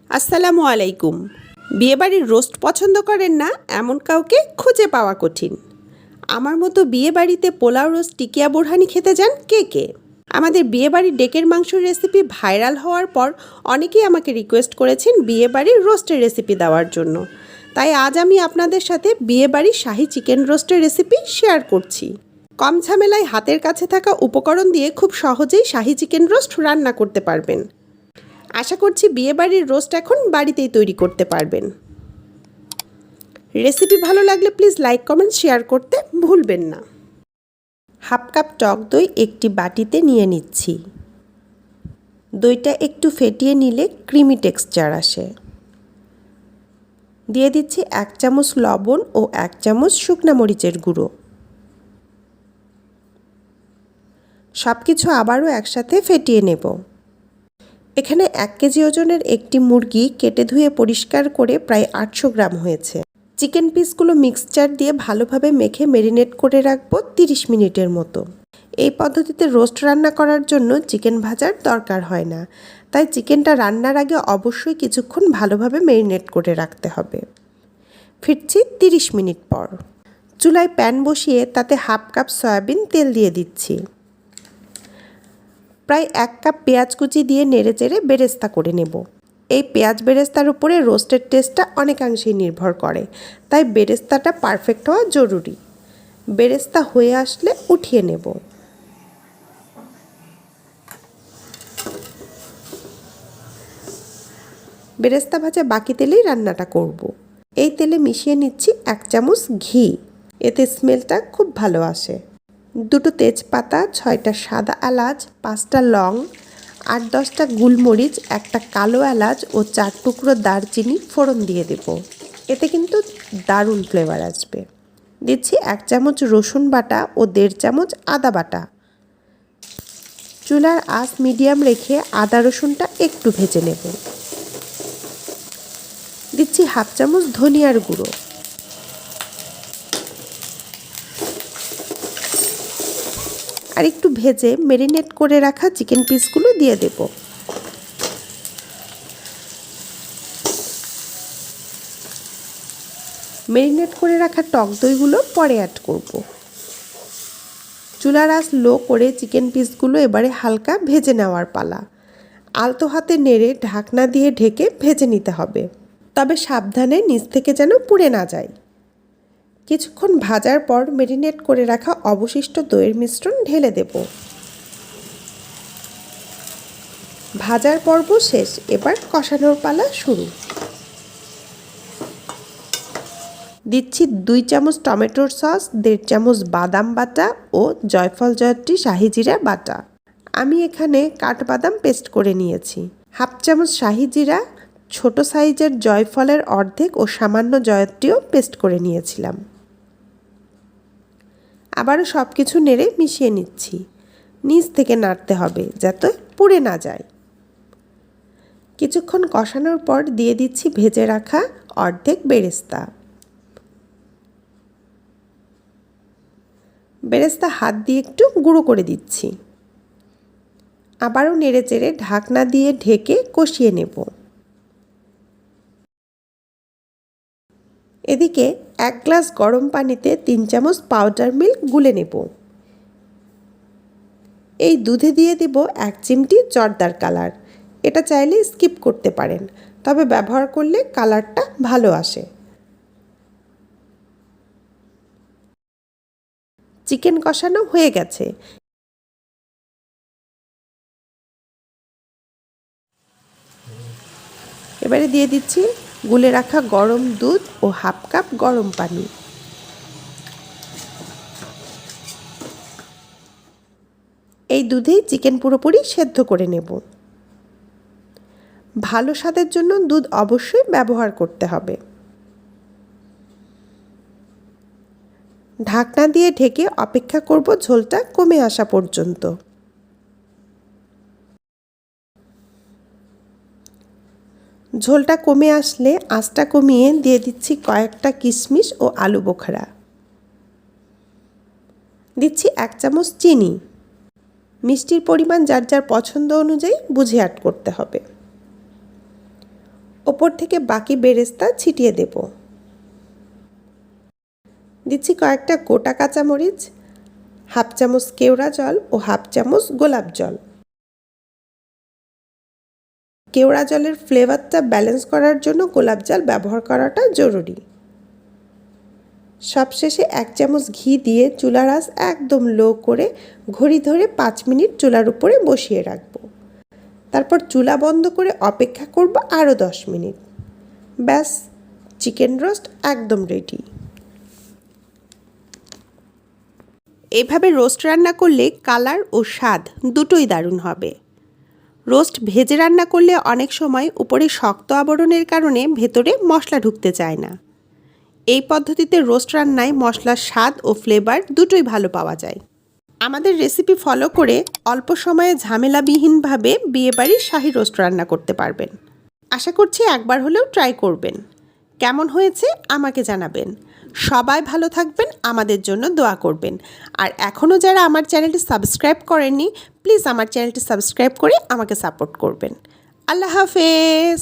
আসসালামু আলাইকুম। বিয়েবাড়ির রোস্ট পছন্দ করেন না এমন কাউকে খুঁজে পাওয়া কঠিন। আমার মতো বিয়েবাড়িতে পোলাও রোস্ট টিকিয়া বোরহানি খেতে যান কে কে? আমাদের বিয়েবাড়ির ডেকের মাংসের রেসিপি ভাইরাল হওয়ার পর অনেকেই আমাকে রিকোয়েস্ট করেছেন বিয়েবাড়ির রোস্টের রেসিপি দেওয়ার জন্য। তাই আজ আমি আপনাদের সাথে বিয়েবাড়ির শাহি চিকেন রোস্টের রেসিপি শেয়ার করছি। কম ঝামেলায় হাতের কাছে থাকা উপকরণ দিয়ে খুব সহজেই শাহি চিকেন রোস্ট রান্না করতে পারবেন। আশা করছি বিয়েবাড়ির রোস্ট এখন বাড়িতেই তৈরি করতে পারবেন। রেসিপি ভালো লাগলে প্লিজ লাইক কমেন্ট শেয়ার করতে ভুলবেন না। হাফ কাপ টক দই একটি বাটিতে নিয়ে নিচ্ছি। দইটা একটু ফেটিয়ে নিলে ক্রিমি টেক্সচার আসে। দিয়ে দিচ্ছি 1 চামচ লবণ ও 1 চামচ শুকনা মরিচের গুঁড়ো। সব কিছু আবারও একসাথে ফেটিয়ে নেব। এখানে 1 কেজি ওজনের একটি মুরগি কেটে ধুয়ে পরিষ্কার করে প্রায় 800 গ্রাম হয়েছে। চিকেন পিসগুলো মিক্সচার দিয়ে ভালোভাবে মেখে ম্যারিনেট করে রাখবো 30 মিনিটের মতো। এই পদ্ধতিতে রোস্ট রান্না করার জন্য চিকেন ভাজার দরকার হয় না, তাই চিকেনটা রান্নার আগে অবশ্যই কিছুক্ষণ ভালোভাবে ম্যারিনেট করে রাখতে হবে। ফিরছি 30 মিনিট পর। চুলায় প্যান বসিয়ে তাতে হাফ কাপ সয়াবিন তেল দিয়ে দিচ্ছি। প্রায় 1 কাপ পেঁয়াজ কুচি দিয়ে নেড়েচেড়ে বেরেস্তা করে নেব। এই পেঁয়াজ বেরেস্তার উপরে রোস্টের টেস্টটা অনেকাংশেই নির্ভর করে, তাই বেরেস্তাটা পারফেক্ট হওয়া জরুরি। বেরেস্তা হয়ে আসলে উঠিয়ে নেব। বেরেস্তা ভাজা বাকি তেলেই রান্নাটা করব। এই তেলে মিশিয়ে নিচ্ছি 1 চামচ ঘি, এতে স্মেলটা খুব ভালো আসে। 2টো তেজপাতা, 6টা সাদা এলাচ, 5টা লং, 8-10টা গোলমরিচ, 1টা কালো এলাচ ও 4 টুকরো দারচিনি ফোড়ন দিয়ে দেব। এতে কিন্তু দারুণ ফ্লেভার আসবে। দিচ্ছি 1 চামচ রসুন বাটা ও 1.5 চামচ আদা বাটা। চুলার আঁচ মিডিয়াম রেখে আদা রসুনটা একটু ভেজে নেব। দিচ্ছি হাফ চামচ ধনিয়ার গুঁড়ো। আর একটু ভেজে ম্যারিনেট করে রাখা চিকেন পিসগুলো দিয়ে দেব। ম্যারিনেট করে রাখা টক দইগুলো পরে অ্যাড করব। চুলার আঁচ লো করে চিকেন পিসগুলো এবারে হালকা ভেজে নেওয়ার পালা। আলতো হাতে নেড়ে ঢাকনা দিয়ে ঢেকে ভেজে নিতে হবে, তবে সাবধানে নিচ থেকে যেন পুড়ে না যায়। কিছুক্ষণ ভাজার পর ম্যারিনেট করে রাখা অবশিষ্ট দইয়ের মিশ্রণ ঢেলে দেব। ভাজার পর্ব শেষ, এবার কষানোর পালা শুরু। দিচ্ছি 2 চামচ টমেটোর সস, 1.5 চামচ বাদাম বাটা ও জয়ফল জয়ত্রী শাহি জিরা বাটা। আমি এখানে কাঠবাদাম পেস্ট করে নিয়েছি। হাফ চামচ শাহি জিরা, ছোট সাইজের জয়ফলের অর্ধেক ও সামান্য জয়ত্রীও পেস্ট করে নিয়েছিলাম। আবারও সব কিছু নেড়ে মিশিয়ে নিচ্ছি। নিচ থেকে নাড়তে হবে যাতে পুড়ে না যায়। কিছুক্ষণ কষানোর পর দিয়ে দিচ্ছি ভেজে রাখা অর্ধেক বেরেস্তা। বেরেস্তা হাত দিয়ে একটু গুঁড়ো করে দিচ্ছি। আবারও নেড়েচেড়ে ঢাকনা দিয়ে ঢেকে কষিয়ে নেব। এদিকে 1 গ্লাস গরম পানিতে 3 চামচ পাউডার মিল্ক গুলে নেব। এই দুধে দিয়ে দেব 1 চিমটি জর্দার কালার। এটা চাইলে স্কিপ করতে পারেন, তবে ব্যবহার করলে কালারটা ভালো আসে। চিকেন কষানো হয়ে গেছে। এবারে দিয়ে দিচ্ছি গুলে রাখা গরম দুধ ও হাফ কাপ গরম পানি। এই দুধেই চিকেন পুরোপুরি সেদ্ধ করে নেব। ভালো স্বাদের জন্য দুধ অবশ্যই ব্যবহার করতে হবে। ঢাকনা দিয়ে ঢেকে অপেক্ষা করব ঝোলটা কমে আসা পর্যন্ত। ঝোলটা কমে আসলে আঁচটা কমিয়ে দিয়ে দিচ্ছি কয়েকটা কিশমিশ ও আলু বোখরা। দিচ্ছি 1 চামচ চিনি। মিষ্টির পরিমাণ যার যার পছন্দ অনুযায়ী বুঝে অ্যাড করতে হবে। ওপর থেকে বাকি বেরেস্তা ছিটিয়ে দেব। দিচ্ছি কয়েকটা গোটা কাঁচামরিচ, হাফ চামচ কেওড়া জল ও হাফ চামচ গোলাপ জল। কেওড়া জলের ফ্লেভারটা ব্যালেন্স করার জন্য গোলাপ জল ব্যবহার করাটা জরুরি। সবশেষে 1 চামচ ঘি দিয়ে চুলার আঁচ একদম লো করে ঘড়ি ধরে 5 মিনিট চুলার উপরে বসিয়ে রাখব। তারপর চুলা বন্ধ করে অপেক্ষা করব আরও 10 মিনিট। ব্যাস, চিকেন রোস্ট একদম রেডি। এভাবে রোস্ট রান্না করলে কালার ও স্বাদ দুটোই দারুণ হবে। রোস্ট ভেজে রান্না করলে অনেক সময় উপরে শক্ত আবরণের কারণে ভেতরে মশলা ঢুকতে চায় না। এই পদ্ধতিতে রোস্ট রান্নায় মশলার স্বাদ ও ফ্লেভার দুটোই ভালো পাওয়া যায়। আমাদের রেসিপি ফলো করে অল্প সময়ে ঝামেলাবিহীনভাবে বিয়েবাড়ির শাহী রোস্ট রান্না করতে পারবেন। আশা করছি একবার হলেও ট্রাই করবেন। কেমন হয়েছে আমাকে জানাবেন। সবাই ভালো থাকবেন, আমাদের জন্য দোয়া করবেন। আর এখনও যারা আমার চ্যানেলটি সাবস্ক্রাইব করেননি, প্লিজ আমার চ্যানেলটি সাবস্ক্রাইব করে আমাকে সাপোর্ট করবেন। আল্লাহ হাফেজ।